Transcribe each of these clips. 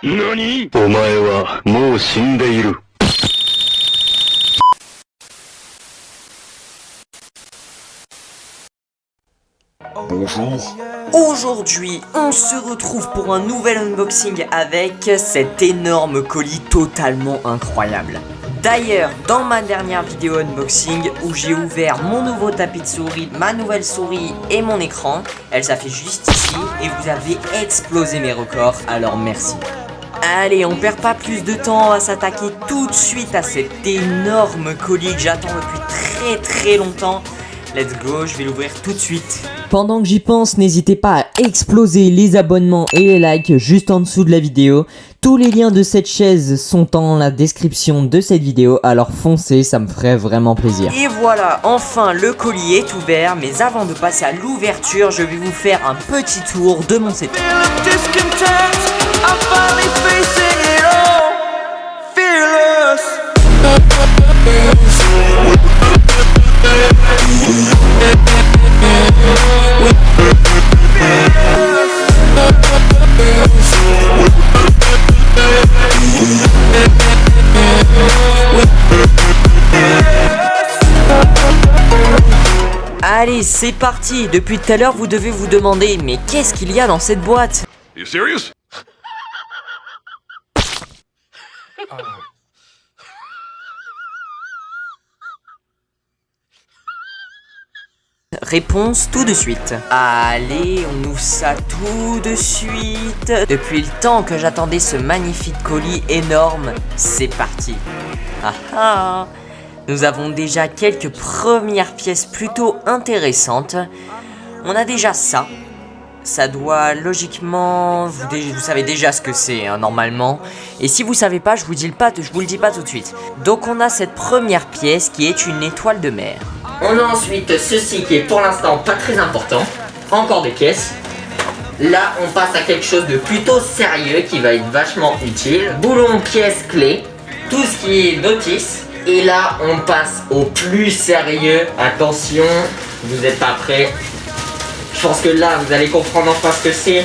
何？お前はもう死んでいる。Bonjour. Aujourd'hui, on se retrouve pour un nouvel unboxing avec cet énorme colis totalement incroyable. D'ailleurs, dans ma dernière vidéo unboxing où j'ai ouvert mon nouveau tapis de souris, ma nouvelle souris et mon écran, elle s'affiche juste ici et vous avez explosé mes records, alors merci. Allez, on perd pas plus de temps, on va s'attaquer tout de suite à cet énorme colis que j'attends depuis très longtemps. Let's go, je vais l'ouvrir tout de suite. Pendant que j'y pense, n'hésitez pas à exploser les abonnements et les likes juste en dessous de la vidéo. Tous les liens de cette chaise sont dans la description de cette vidéo, alors foncez, ça me ferait vraiment plaisir. Et voilà, enfin le colis est ouvert, mais avant de passer à l'ouverture, je vais vous faire un petit tour de mon setup. Allez, c'est parti. Depuis tout à l'heure, vous devez vous demander, mais qu'est-ce qu'il y a dans cette boîte? You serious? Réponse tout de suite. Allez, on ouvre ça tout de suite. Depuis le temps que j'attendais ce magnifique colis énorme, c'est parti. Ah ah. Nous avons déjà quelques premières pièces plutôt intéressantes. On a déjà ça. Ça doit logiquement... Vous savez déjà ce que c'est, hein, normalement. Et si vous savez pas, je vous le dis pas tout de suite. Donc on a cette première pièce qui est une étoile de mer. On a ensuite ceci qui est pour l'instant pas très important. Encore des pièces. Là on passe à quelque chose de plutôt sérieux qui va être vachement utile. Boulon, pièce, clé. Tout ce qui est notice. Et là on passe au plus sérieux. Attention, vous n'êtes pas prêts. Je pense que là vous allez comprendre enfin ce que c'est.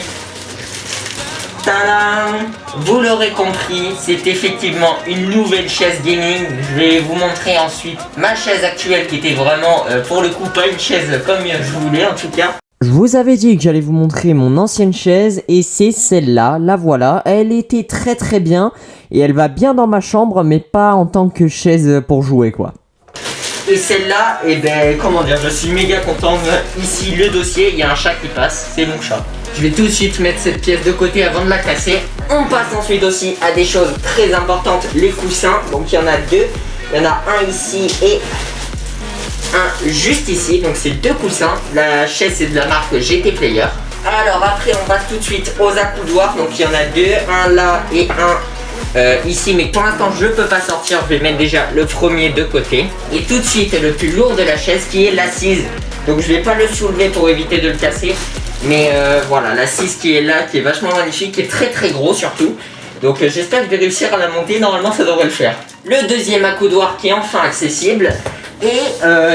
Tadam! Vous l'aurez compris, c'est effectivement une nouvelle chaise gaming. Je vais vous montrer ensuite ma chaise actuelle qui était vraiment pour le coup pas une chaise comme je voulais en tout cas. Je vous avais dit que j'allais vous montrer mon ancienne chaise et c'est celle-là, la voilà. Elle était très bien et elle va bien dans ma chambre mais pas en tant que chaise pour jouer quoi. Et celle-là, et ben comment dire, je suis méga content. Ici le dossier, il y a un chat qui passe, c'est mon chat. Je vais tout de suite mettre cette pièce de côté avant de la casser. On passe ensuite aussi à des choses très importantes, les coussins. Donc il y en a deux, il y en a un ici et un juste ici. Donc c'est deux coussins, la chaise c'est de la marque GT Player. Alors après on passe tout de suite aux accoudoirs. Donc il y en a deux, un là et un ici, mais pour l'instant je peux pas sortir, je vais mettre déjà le premier de côté. Et tout de suite le plus lourd de la chaise qui est l'assise. Donc je vais pas le soulever pour éviter de le casser. Mais voilà, l'assise qui est là, qui est vachement magnifique, qui est très gros surtout. Donc j'espère que je vais réussir à la monter, normalement ça devrait le faire. Le deuxième accoudoir qui est enfin accessible. Et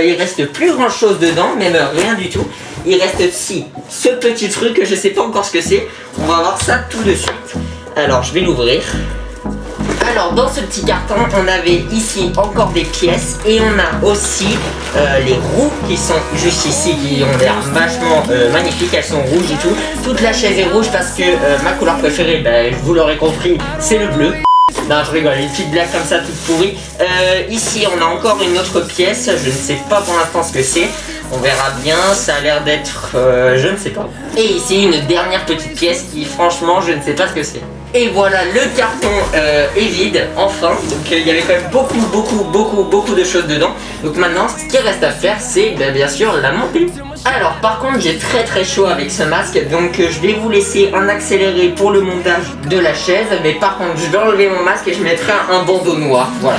il reste plus grand chose dedans, même rien du tout. Il reste aussi ce petit truc que je sais pas encore ce que c'est. On va voir ça tout de suite. Alors je vais l'ouvrir. Alors dans ce petit carton on avait ici encore des pièces et on a aussi les roues qui sont juste ici, qui ont l'air vachement magnifiques, elles sont rouges et tout. Toute la chaise est rouge parce que ma couleur préférée, vous l'aurez compris, c'est le bleu. Non je rigole, une petite blague comme ça toute pourrie. Ici on a encore une autre pièce, je ne sais pas pour l'instant ce que c'est. On verra bien, ça a l'air d'être... je ne sais pas. Et ici une dernière petite pièce qui franchement je ne sais pas ce que c'est. Et voilà, le carton est vide, enfin. Donc il y avait quand même beaucoup de choses dedans. Donc maintenant, ce qui reste à faire, c'est bien sûr la monter. Alors par contre, j'ai très chaud avec ce masque. Donc je vais vous laisser en accéléré pour le montage de la chaise. Mais par contre, je vais enlever mon masque et je mettrai un bandeau noir. Voilà.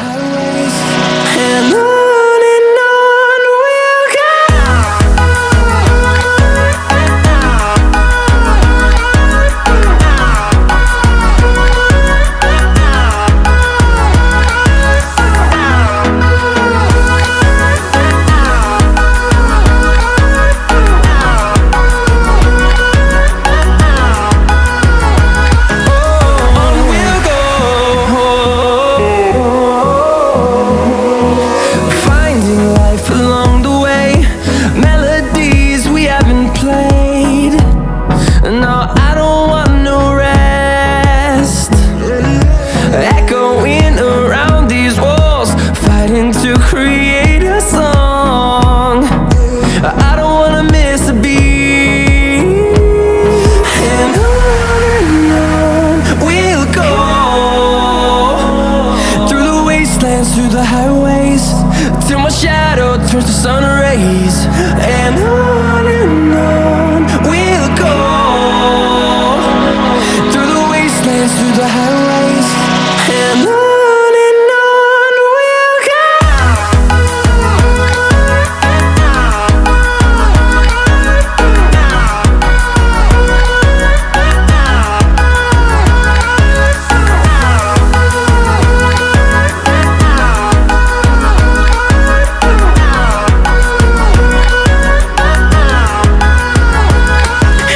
to create a song. I don't wanna miss a beat. And on we'll go, through the wastelands, through the highways, till my shadow turns to sun rays. And on we'll go, through the wastelands, through the highways, and on we'll go.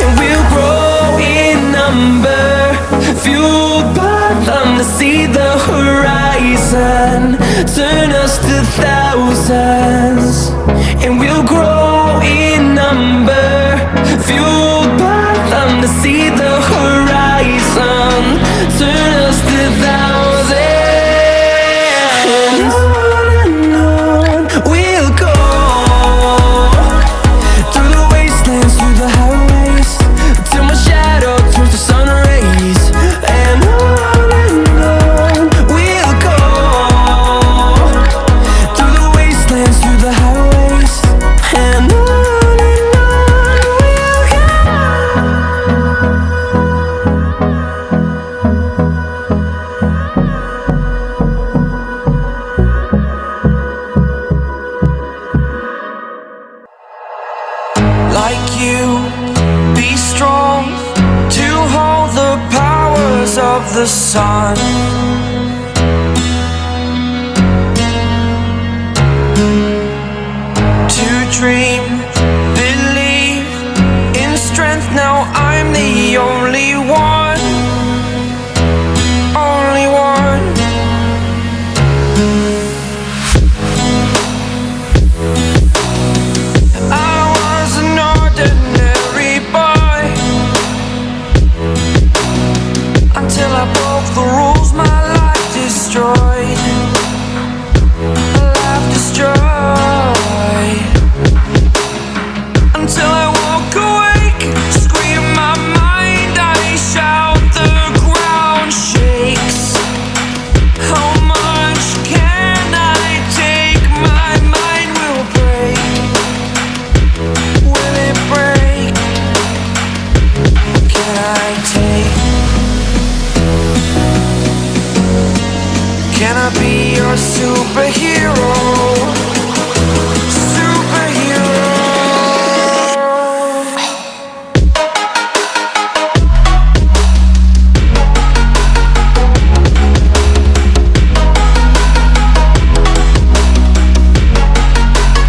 And we'll grow in number, fueled by them to see the horizon, turn us to thousands. And we'll grow in number, fueled by them to see the horizon, turn us to thousands. And on we'll go, through the wastelands, through the highways, till my shadow turns to sun rays. And on we'll go, through the wastelands, through the highways, and on we'll go. Like you, be strong to hold the powers of the sun. To dream, believe in strength. Now I'm the only one, only one. I was an ordinary boy until I broke the rules. My life destroyed, life destroyed. Until I woke awake, scream my mind, I shout, the ground shakes. How much can I take? My mind will break. Will it break? Can I take? Can I be your superhero? Superhero.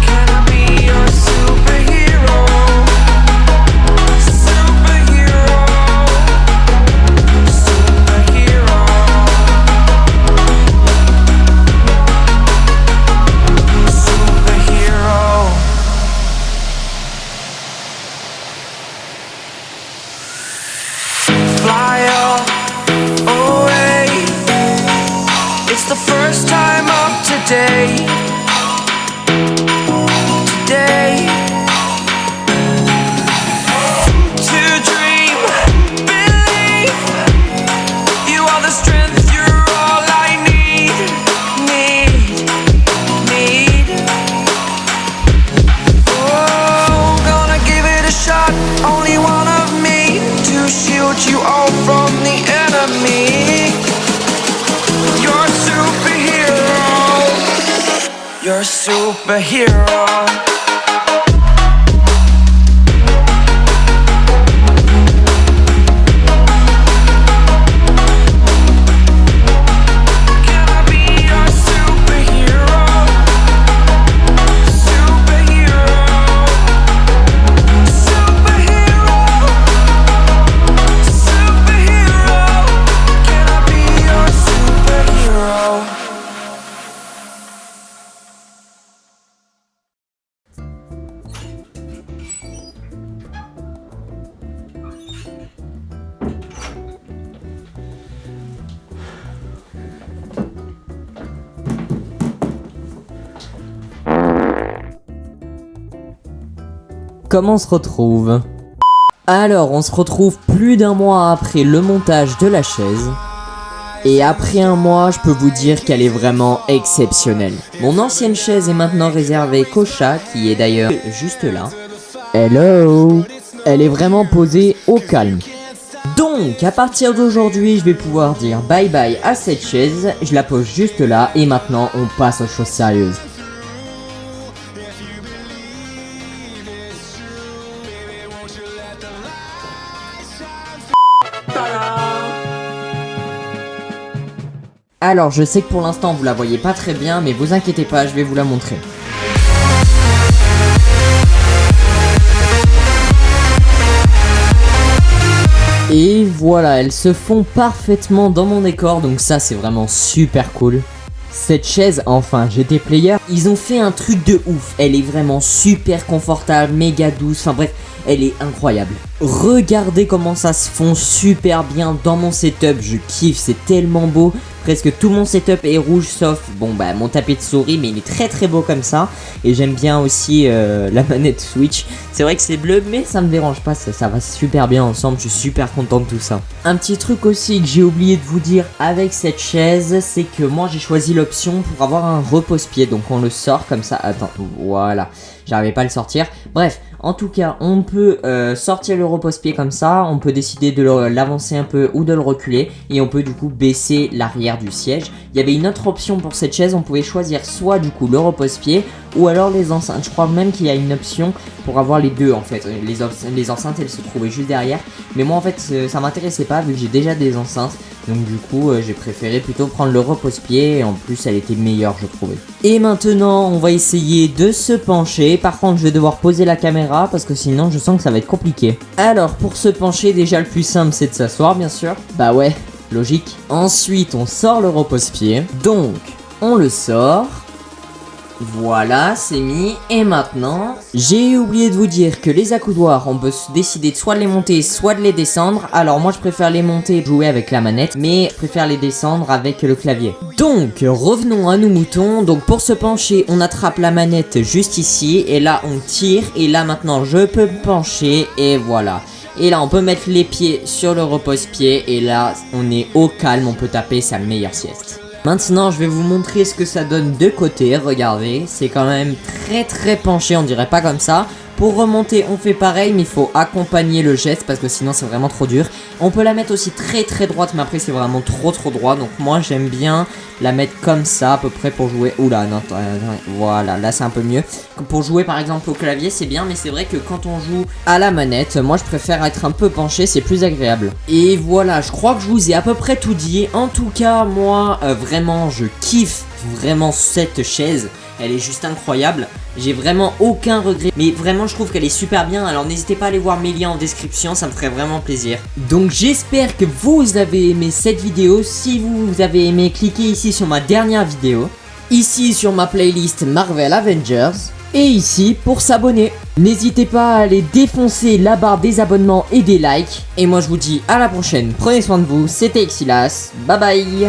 Can I be your superhero? Superhero. Superhero. Superhero. Fly away. It's the first time of today. Today. To dream, believe. You are the strength, you're all I need. Need. Oh, gonna give it a shot. Only one of me to shield you all from the enemy. You're a superhero. You're a superhero. Can I be your superhero? Superhero. Superhero. Superhero. Can I be your superhero? comment on se retrouve? Alors, on se retrouve plus d'un mois après le montage de la chaise. Et après un mois, je peux vous dire qu'elle est vraiment exceptionnelle. Mon ancienne chaise est maintenant réservée qu'au chat, qui est d'ailleurs juste là. Hello! Elle est vraiment posée au calme. Donc, à partir d'aujourd'hui, je vais pouvoir dire bye bye à cette chaise. Je la pose juste là, et maintenant, on passe aux choses sérieuses. Alors, je sais que pour l'instant vous la voyez pas très bien, mais vous inquiétez pas, je vais vous la montrer. Et voilà, elles se font parfaitement dans mon décor, donc ça c'est vraiment super cool. Cette chaise, enfin GT Player, ils ont fait un truc de ouf. Elle est vraiment super confortable, méga douce, enfin bref, elle est incroyable. Regardez comment ça se fond super bien dans mon setup, je kiffe, c'est tellement beau. Presque tout mon setup est rouge sauf, bon bah mon tapis de souris, mais il est très très beau comme ça. Et j'aime bien aussi la manette Switch. C'est vrai que c'est bleu, mais ça me dérange pas, ça va super bien ensemble, je suis super content de tout ça. Un petit truc aussi que j'ai oublié de vous dire avec cette chaise, c'est que moi j'ai choisi l'option pour avoir un repose-pied. Donc on le sort comme ça, attends, voilà, j'arrivais pas à le sortir. Bref, en tout cas, on peut sortir le repose-pied comme ça, on peut décider de l'avancer un peu ou de le reculer, et on peut du coup baisser l'arrière du siège. Il y avait une autre option pour cette chaise, on pouvait choisir soit du coup le repose-pied ou alors les enceintes. Je crois même qu'il y a une option pour avoir les deux en fait. Les enceintes elles se trouvaient juste derrière, mais moi en fait ça m'intéressait pas vu que j'ai déjà des enceintes. Donc du coup j'ai préféré plutôt prendre le repose-pied, et en plus elle était meilleure je trouvais. Et maintenant on va essayer de se pencher. Par contre je vais devoir poser la caméra parce que sinon je sens que ça va être compliqué. Alors pour se pencher, déjà le plus simple c'est de s'asseoir bien sûr. Bah ouais, logique. Ensuite on sort le repose-pied. Donc on le sort. Voilà, c'est mis. Et maintenant, j'ai oublié de vous dire que les accoudoirs, on peut décider de soit de les monter, soit de les descendre. Alors moi je préfère les monter, jouer avec la manette, mais je préfère les descendre avec le clavier. Donc revenons à nos moutons. Donc pour se pencher, on attrape la manette juste ici, et là on tire, et là maintenant je peux me pencher, et voilà. Et là on peut mettre les pieds sur le repose-pied, et là on est au calme, on peut taper sa meilleure sieste. Maintenant je vais vous montrer ce que ça donne de côté, regardez, c'est quand même très penché, on dirait pas comme ça. Pour remonter on fait pareil, mais il faut accompagner le geste parce que sinon c'est vraiment trop dur. On peut la mettre aussi très droite, mais après c'est vraiment trop droit, donc moi j'aime bien la mettre comme ça à peu près pour jouer. Oula non, voilà, là c'est un peu mieux. Pour jouer par exemple au clavier c'est bien, mais c'est vrai que quand on joue à la manette, moi je préfère être un peu penché, c'est plus agréable. Et voilà, je crois que je vous ai à peu près tout dit. En tout cas moi vraiment je kiffe vraiment cette chaise. Elle est juste incroyable, j'ai vraiment aucun regret, mais vraiment je trouve qu'elle est super bien. Alors n'hésitez pas à aller voir mes liens en description, ça me ferait vraiment plaisir. Donc j'espère que vous avez aimé cette vidéo. Si vous avez aimé, cliquez ici sur ma dernière vidéo, ici sur ma playlist Marvel Avengers, et ici pour s'abonner. N'hésitez pas à aller défoncer la barre des abonnements et des likes. Et moi je vous dis à la prochaine, prenez soin de vous, c'était Exilas, bye bye.